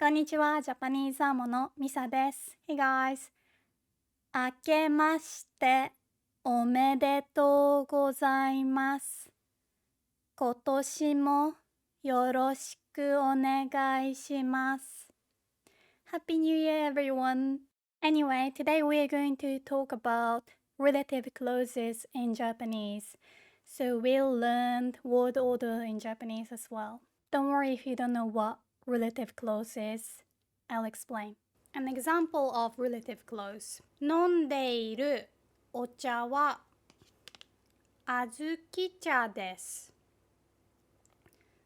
こんにちは、ジャパニーズアーモのミサです。Hey guys! 明けましておめでとうございます。今年もよろしくお願いします。Happy New Year, everyone! Anyway, today we are going to talk about relative clauses in Japanese. So we'll learn word order in Japanese as well. Don't worry if you don't know what relative clause is. I'll explain. An example of relative clause. 飲んでいるお茶は小豆茶です。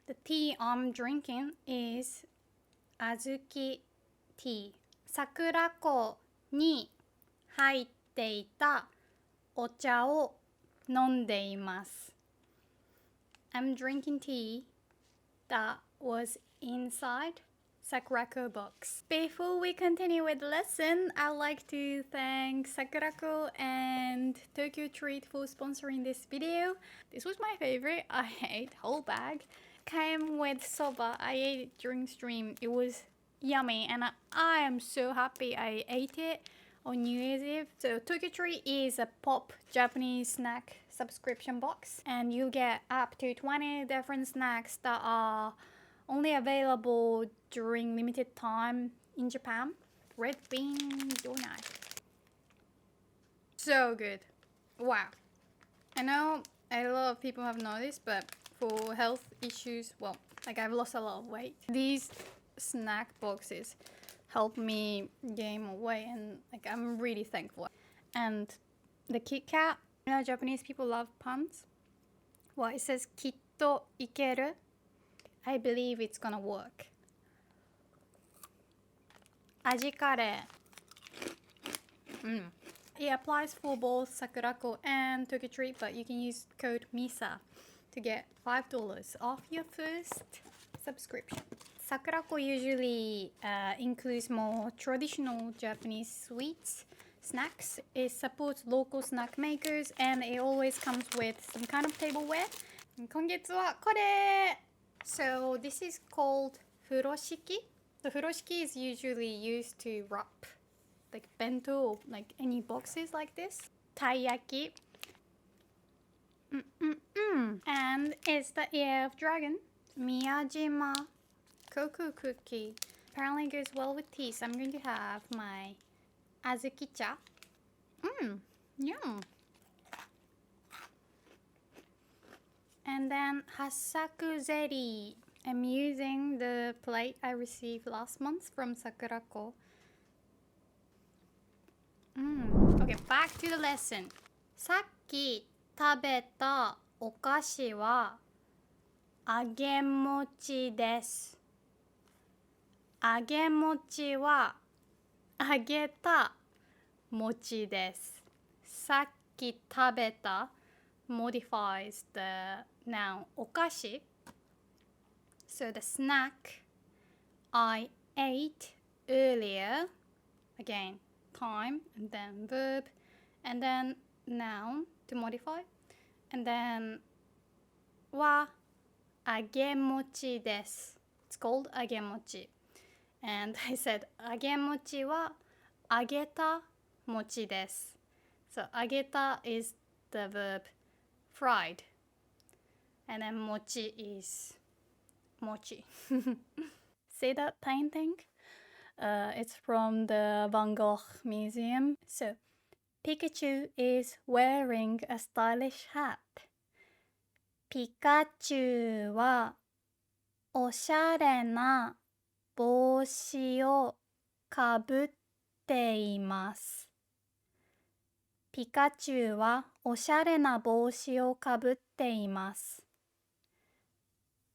The tea I'm drinking is 小豆 tea. 桜湖に入っていたお茶を飲んでいます。I'm drinking tea that was inside Sakuraco box. Before we continue with the lesson, I'd like to thank Sakuraco and TokyoTreat for sponsoring this video. This was my favorite. I ate whole bag. Came with soba. I ate it during stream. It was yummy and I am so happy I ate it on New Year's Eve. So TokyoTreat is a pop Japanese snack subscription box and you get up to 20 different snacks that are only available during limited time in Japan. Red bean donut. So good. Wow. I know a lot of people have noticed, but for health issues, well, like I've lost a lot of weight. These snack boxes help me gain more weight and like I'm really thankful. And the Kit Kat, you know, Japanese people love puns. Well, it says kitto ikeru. I believe it's gonna work. Aji kare. It applies for both Sakuraco and TokyoTreat, but you can use code Misa to get $5 off your first subscription. Sakuraco usually includes more traditional Japanese sweets, snacks. It supports local snack makers and it always comes with some kind of tableware. 今月はこれ! So this is called furoshiki. The furoshiki is usually used to wrap like bento or like any boxes like this. Taiyaki. And it's the ear of dragon. Miyajima cocoa cookie. Apparently goes well with tea, so I'm going to have my azuki-cha. Yum. And then Hasaku Zeri. I'm using the plate I received last month from Sakuraco. Okay, back to the lesson. さっき食べたお菓子は揚げ餅です。揚げ餅は揚げた餅です。さっき食べた modifies the noun お菓子 so the snack I ate earlier, again time and then verb and then noun to modify and then は揚げ餅です it's called 揚げ餅 and I said 揚げ餅は揚げた餅です so 揚げた is the verb fried and then mochi is mochi. See that tiny thing? It's from the Van Gogh Museum. So Pikachu is wearing a stylish hat. Pikachu はおしゃれな帽子をかぶっています。ピカチュウはおしゃれな帽子をかぶっています。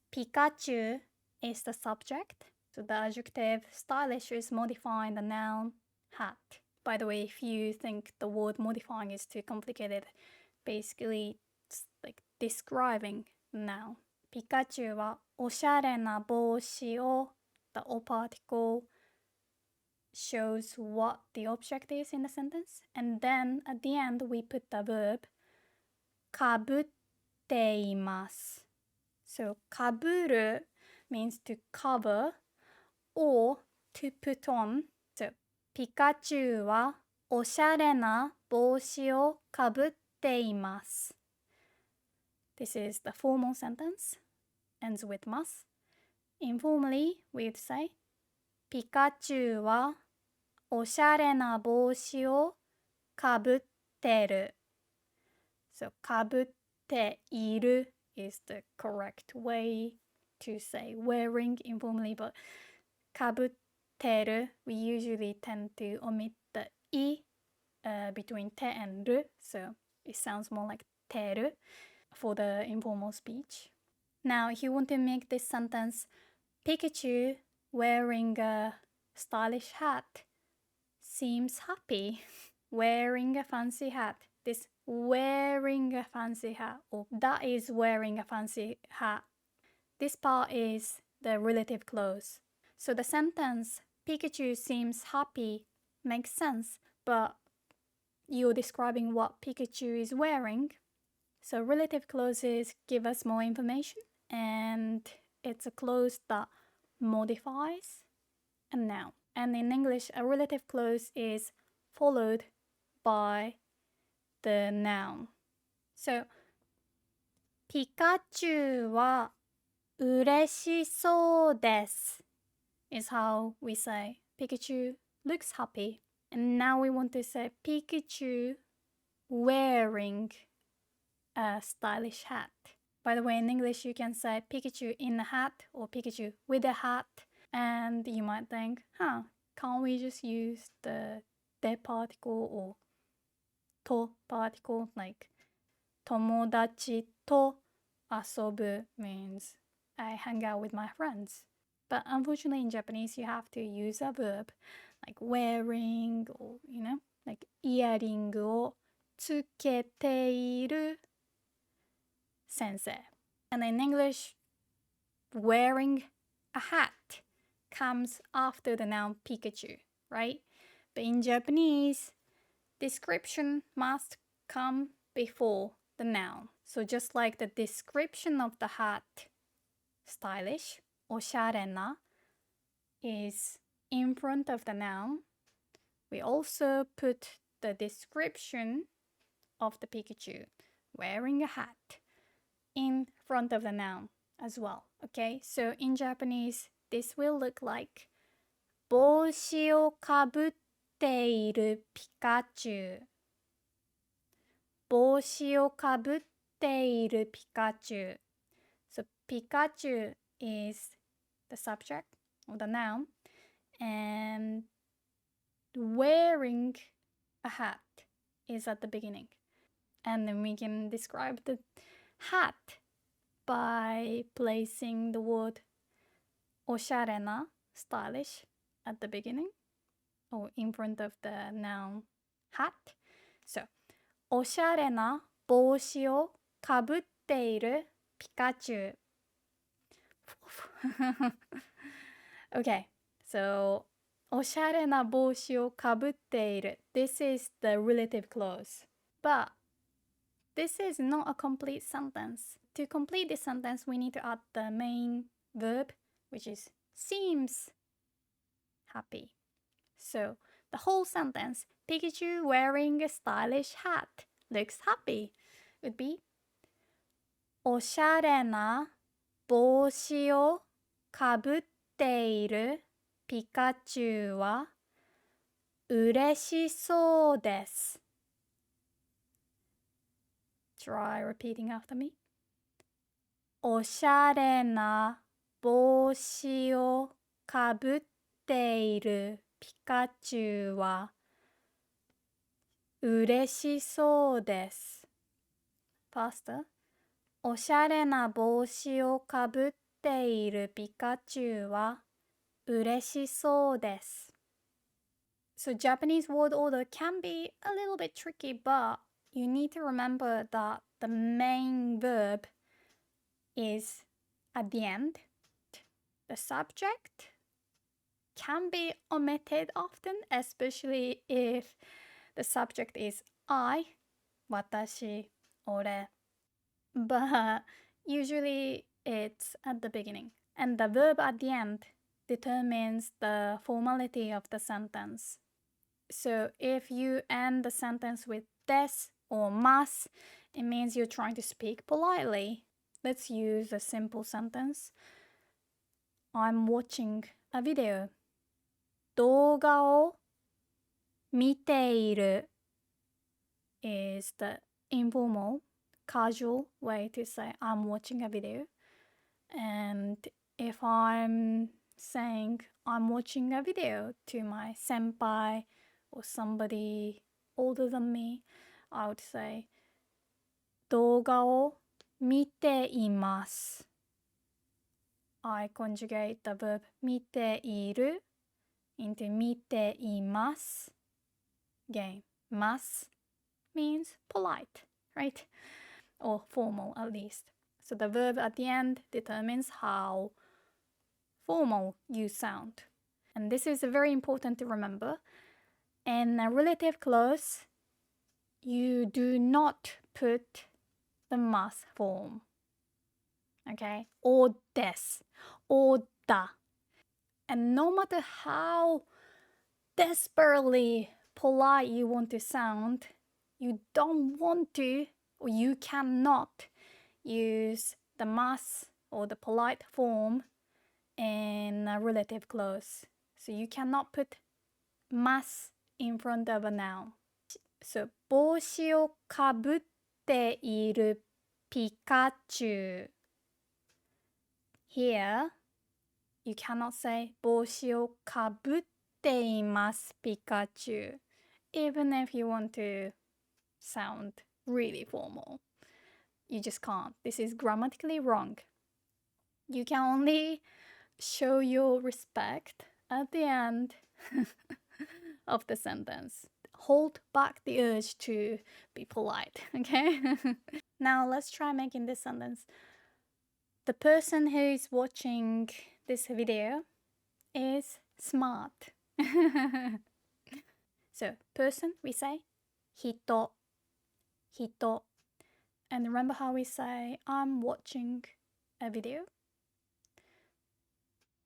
ピカチュウ is the subject. So the adjective stylish is modifying the noun hat. By the way, if you think the word modifying is too complicated, basically it's like describing the noun. ピカチュウはおしゃれな帽子を the o particle shows what the object is in the sentence. And then at the end we put the verb かぶっています。So かぶる means to cover or to put on. So, ピカチュウはおしゃれな帽子をかぶっています。This is the formal sentence. Ends with mas. Informally, we'd say ピカチュウはおしゃれな帽子をかぶってる。So, かぶっている is the correct way to say wearing informally, but かぶってる we usually tend to omit the i between te and ru, so it sounds more like teru for the informal speech. Now, if you want to make this sentence Pikachu wearing a stylish hat seems happy. Wearing a fancy hat. This wearing a fancy hat, or that is wearing a fancy hat. This part is the relative clause. So the sentence Pikachu seems happy makes sense, but you're describing what Pikachu is wearing. So relative clauses give us more information, and it's a clause that modifies a noun. And in English, a relative clause is followed by the noun. So, ピカチュウは嬉しそうです is how we say Pikachu looks happy. And now we want to say Pikachu wearing a stylish hat. By the way, in English, you can say Pikachu in a hat or Pikachu with a hat. And you might think, can't we just use the de particle or to particle? Like, 友達と遊ぶ means I hang out with my friends. But unfortunately, in Japanese, you have to use a verb like wearing or, like イヤリングをつけている先生. And in English, wearing a hat comes after the noun Pikachu, right? But in Japanese, description must come before the noun. So just like the description of the hat, stylish, おしゃれな, is in front of the noun, we also put the description of the Pikachu wearing a hat in front of the noun as well. Okay, so in Japanese, this will look like 帽子をかぶっているピカチュウ。帽子をかぶっているピカチュウ。So Pikachu is the subject or the noun, and wearing a hat is at the beginning. And then we can describe the hat by placing the word おしゃれな stylish at the beginning or in front of the noun hat. So おしゃれな帽子をかぶっているピカチュウ。Okay, so おしゃれな帽子をかぶっている. This is the relative clause. But this is not a complete sentence. To complete this sentence, we need to add the main verb, which is seems happy. So the whole sentence, Pikachu wearing a stylish hat looks happy, would be おしゃれな帽子をかぶっているピカチュウは嬉しそうです。Try repeating after me. おしゃれな帽子をかぶっているピカチュウは嬉しそうです。Faster. おしゃれな帽子をかぶっているピカチュウは嬉しそうです。So Japanese word order can be a little bit tricky, but you need to remember that the main verb is at the end. The subject can be omitted often, especially if the subject is I, 私, 俺. But usually it's at the beginning. And the verb at the end, determines the formality of the sentence. So if you end the sentence with des or mas, it means you're trying to speak politely. Let's use a simple sentence. I'm watching a video. 動画を見ている is the informal, casual way to say I'm watching a video. And if I'm saying I'm watching a video to my senpai or somebody older than me, I would say 動画を見ています。I conjugate the verb 見ている into 見ています。Again, ます means polite, right? Or formal at least. So the verb at the end determines how formal you sound. And this is very important to remember. In a relative clause, you do not put the mas form. Okay? Or des. Or da. And no matter how desperately polite you want to sound, you don't want to or you cannot use the mas or the polite form in a relative clause. So you cannot put mas in front of a noun. So 帽子をかぶっているピカチュウ Here, you cannot say 帽子をかぶっていますピカチュウ even if you want to sound really formal. You just can't. This is grammatically wrong. You can only show your respect at the end of the sentence. Hold back the urge to be polite, okay? Now let's try making this sentence. The person who is watching this video is smart. So, person, we say 人. 人. And remember how we say, I'm watching a video?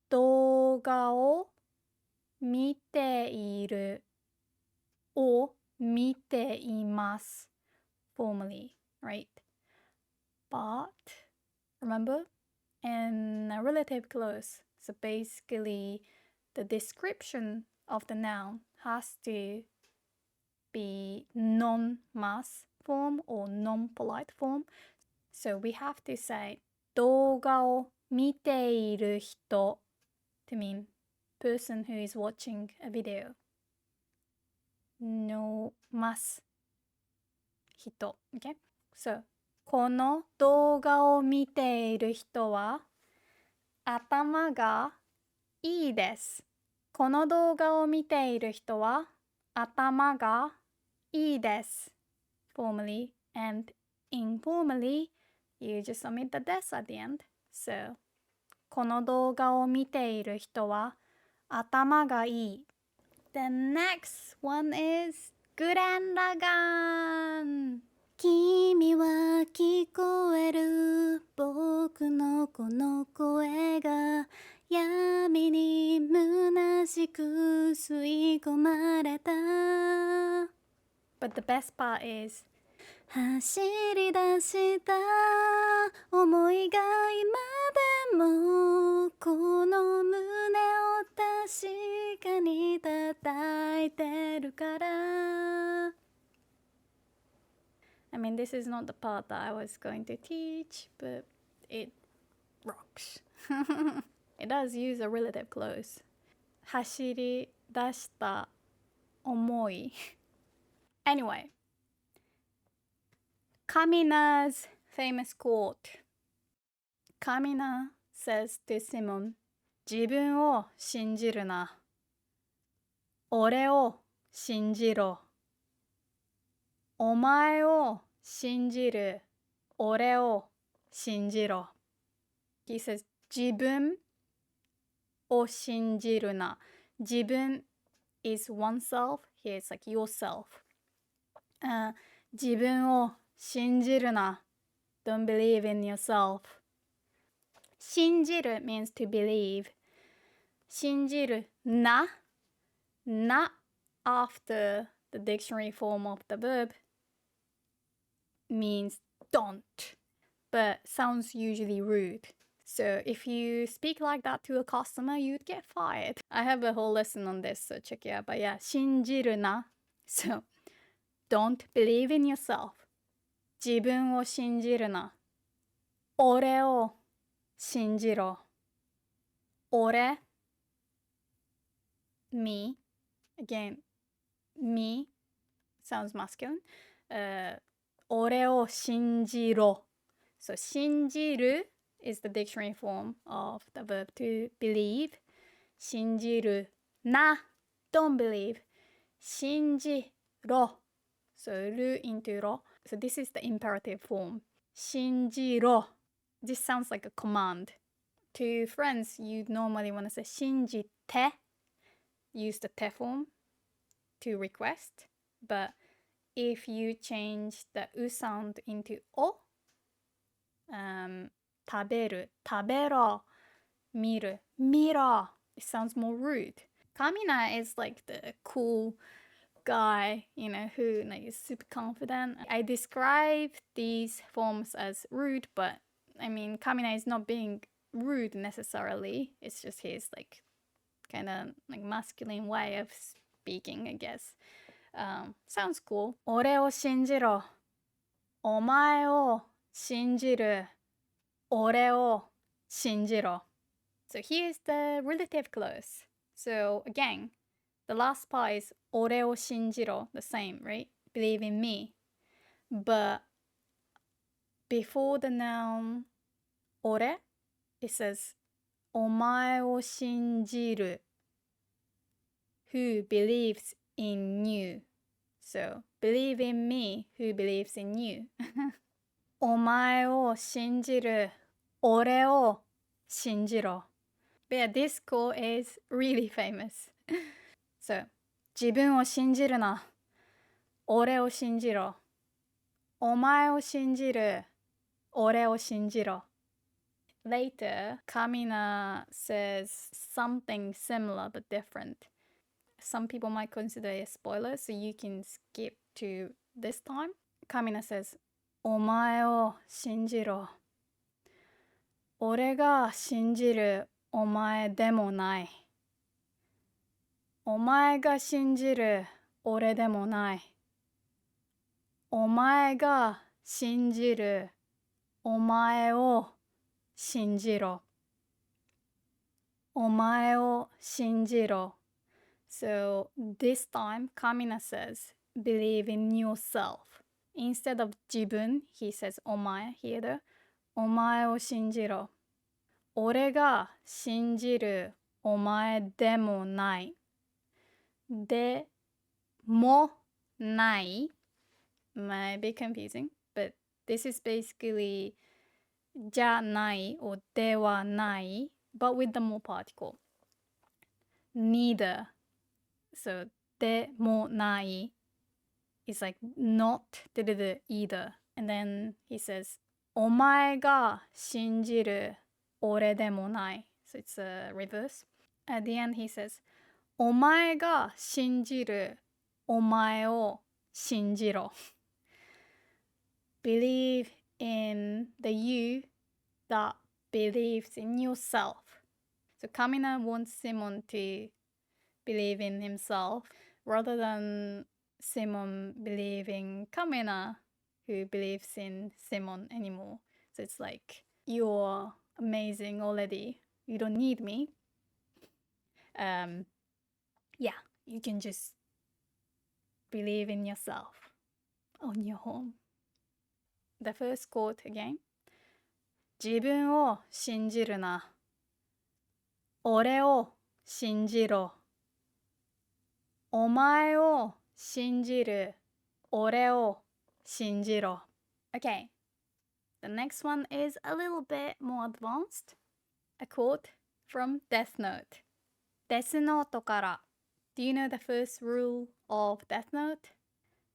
動画を見ている or 見ています formally, right? But remember, in a relative clause, so basically the description of the noun has to be non-mas form or non-polite form. So we have to say 動画を見ている人 to mean person who is watching a video. No mas 人 okay? So この動画を見ている人は頭がいいです。この動画を見ている人は頭がいいです。Formally and informally, you just omit the des at the end. So, この動画を見ている人は頭がいい。The next one is Gurren Laggan. 君は聞こえる僕のこの声が闇に虚しく吸い込まれた But the best part is 走り出した思いが今でもこの胸を確かに叩いてるから I mean, this is not the part that I was going to teach, but it rocks. It does use a relative clause. 走り出した思い Anyway, Kamina's famous quote. Kamina says to Simon, 自分を信じるな。俺を信じろ。お前を信じる俺を信じろ。He says, 自分を信じるな。自分 is oneself. Here it's like yourself. 自分を信じるな。Don't believe in yourself. 信じる means to believe. 信じるな not after the dictionary form of the verb means don't, but sounds usually rude. So if you speak like that to a customer, you'd get fired. I have a whole lesson on this, so check it out. But yeah, 信じるな So don't believe in yourself. 自分を信じるな。俺を信じろ。俺 me again me sounds masculine. 俺を信じろ。So 信じる is the dictionary form of the verb to believe. 信じるな don't believe. 信じろ So る into ろ So this is the imperative form. 信じろ This sounds like a command. To friends, you normally want to say 信じて Use the te form to request. But if you change the u sound into o, 食べる、食べろ、見る、見ろ It sounds more rude. Kamina is like the cool guy, who is super confident. I describe these forms as rude, but I mean, Kamina is not being rude necessarily. It's just his kind of masculine way of speaking, I guess. Sounds cool. 俺を信じろ。お前を信じる。俺を信じろ。So here's the relative clause. So again, the last part is 俺を信じろ. The same, right? Believe in me. But before the noun 俺, it says お前を信じる who believes in you. So believe in me who believes in you. お前を信じる俺を信じろ. But yeah, this quote is really famous. So 自分を信じるな俺を信じろお前を信じる俺を信じろ Later, Kamina says something similar but different. Some people might consider it a spoiler, so you can skip to this time. Kamina says, お前を信じろ。俺が信じるお前でもない。お前が信じる俺でもない。お前が信じるお前を信じろ。お前を信じろ。So this time, Kamina says, believe in yourself. Instead of jibun, he says omae here. お前を信じろ。俺が信じるお前でもない。でもない might be confusing, but this is basically じゃない or ではない but with the more particle. Neither. So でもない is like not either. And then he says お前が信じる俺でもない So it's a reverse. At the end he says お前が信じるお前を信じろ Believe in the you that believes in yourself. So Kamina wants Simon to believe in himself rather than Simon believing Kamina who believes in Simon anymore. So it's like, you're amazing already. You don't need me. Yeah, you can just believe in yourself on your own. The first quote again. 自分を信じるな。俺を信じろ。お前を信じる俺を信じろ. Okay, the next one is a little bit more advanced. A quote from Death Note. Death Note から Do you know the first rule of Death Note?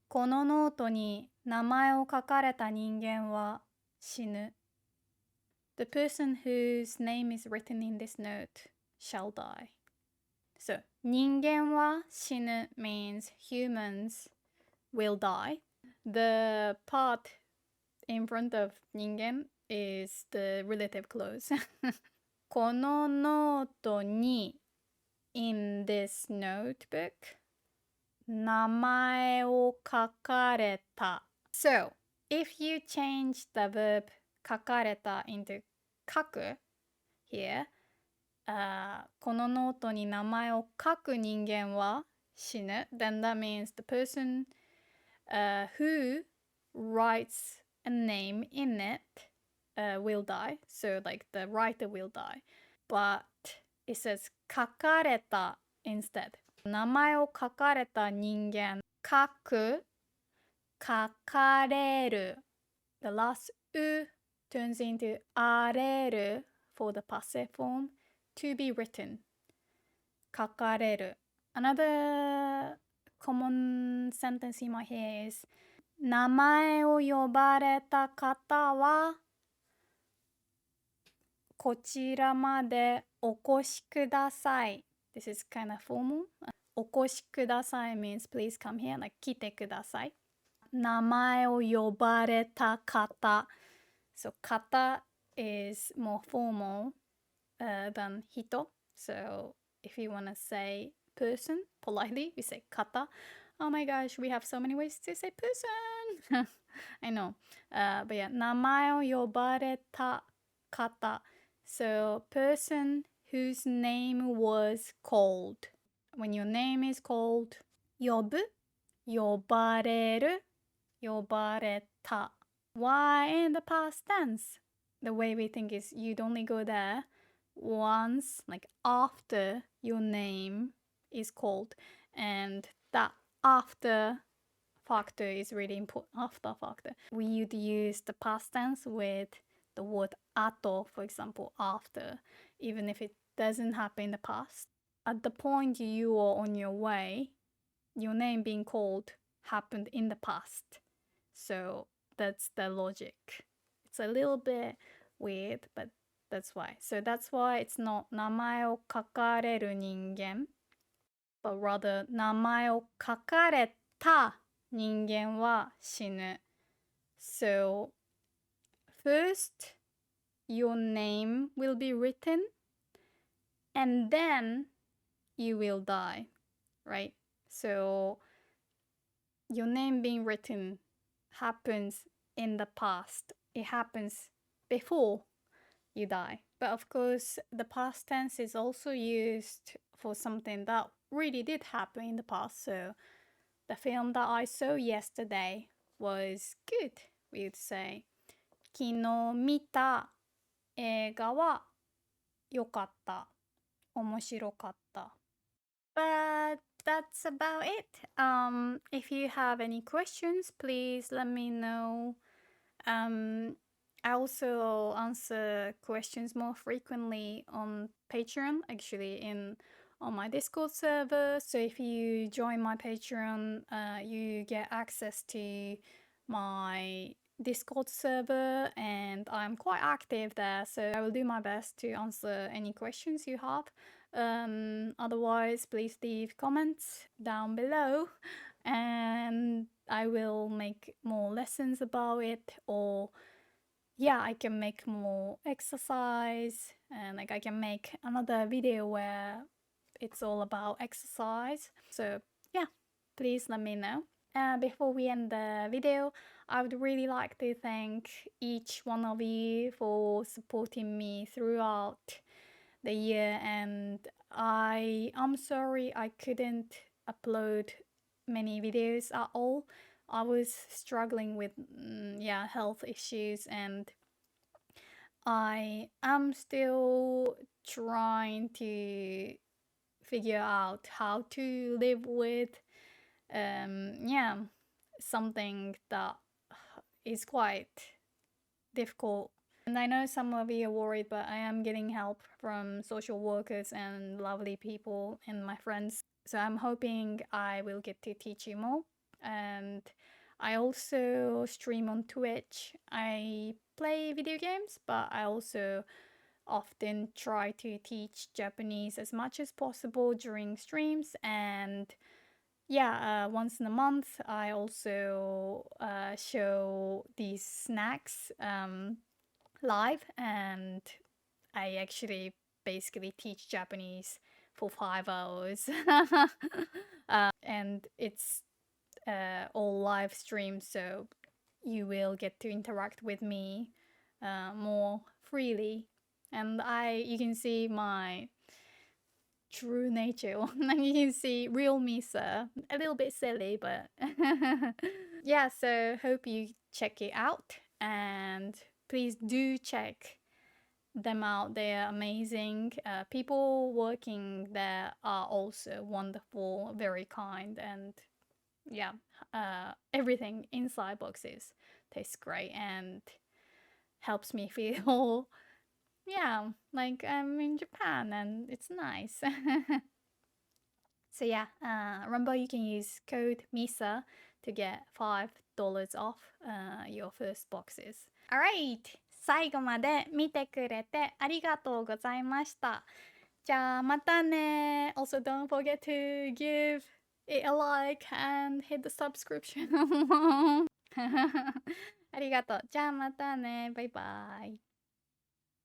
このノートに名前を書かれた人間は死ぬ。The person whose name is written in this note shall die. So 人間は死ぬ means humans will die. The part in front of 人間 is the relative clause. このノートに in this notebook 名前を書かれた So if you change the verb 書かれた into 書く hereこのノートに名前を書く人間は死ぬ then that means the person who writes a name in it will die. So like the writer will die. But it says 書かれた instead. 名前を書かれた人間書く書かれる The last う turns into あれる for the passive form to be written 書かれる Another common sentence in my head is 名前を呼ばれた方はこちらまでお越しください This is kind of formal お越しください means please come here like 来てください名前を呼ばれた方 So 方 is more formal than 人 So if you want to say person politely we say 方 Oh my gosh, we have so many ways to say person. I know. But yeah, 名前を呼ばれた方 So person whose name was called. When your name is called, 呼ぶ呼ばれる呼ばれた Why in the past tense? The way we think is you'd only go there once, like after your name is called. And that after factor is really important. After factor. We would use the past tense with the word ato, for example, after, even if it doesn't happen in the past. At the point you are on your way, your name being called happened in the past. So that's the logic. It's a little bit weird, but that's why. So that's why it's not 名前を書かれる人間, but rather 名前を書かれた人間は死ぬ. So first your name will be written and then you will die, right? So your name being written happens in the past. It happens before you die. But of course, the past tense is also used for something that really did happen in the past. So the film that I saw yesterday was good, we would say. 昨日見た映画は良かった。面白かった。But that's about it. If you have any questions, please let me know. I also answer questions more frequently on Patreon, actually on my Discord server. So if you join my Patreon, you get access to my Discord server and I'm quite active there. So I will do my best to answer any questions you have. Otherwise, please leave comments down below and I will make more lessons about it, or yeah, I can make more exercise and like I can make another video where it's all about exercise. So yeah, please let me know. Before we end the video, I would really like to thank each one of you for supporting me throughout the year, and I'm sorry I couldn't upload many videos at all. I was struggling with health issues, and I am still trying to figure out how to live with something that is quite difficult. And I know some of you are worried, but I am getting help from social workers and lovely people and my friends. So I'm hoping I will get to teach you more. And I also stream on Twitch. I play video games, but I also often try to teach Japanese as much as possible during streams, and yeah, once in a month I also show these snacks live, and I actually basically teach Japanese for 5 hours. And it's all live stream, so you will get to interact with me more freely, and you can see my true nature. You can see real Misa, a little bit silly, but yeah, so hope you check it out, and please do check them out. They're amazing. People working there are also wonderful, very kind, and yeah, everything inside boxes tastes great and helps me feel yeah, like I'm in Japan and it's nice. So yeah, remember you can use code MISA to get $5 off your first boxes. Alright! 最後まで見てくれてありがとうございました。じゃあまたね。Also don't forget to give it a like and hit the subscription. ありがとう。じゃあまたね。バイバイ。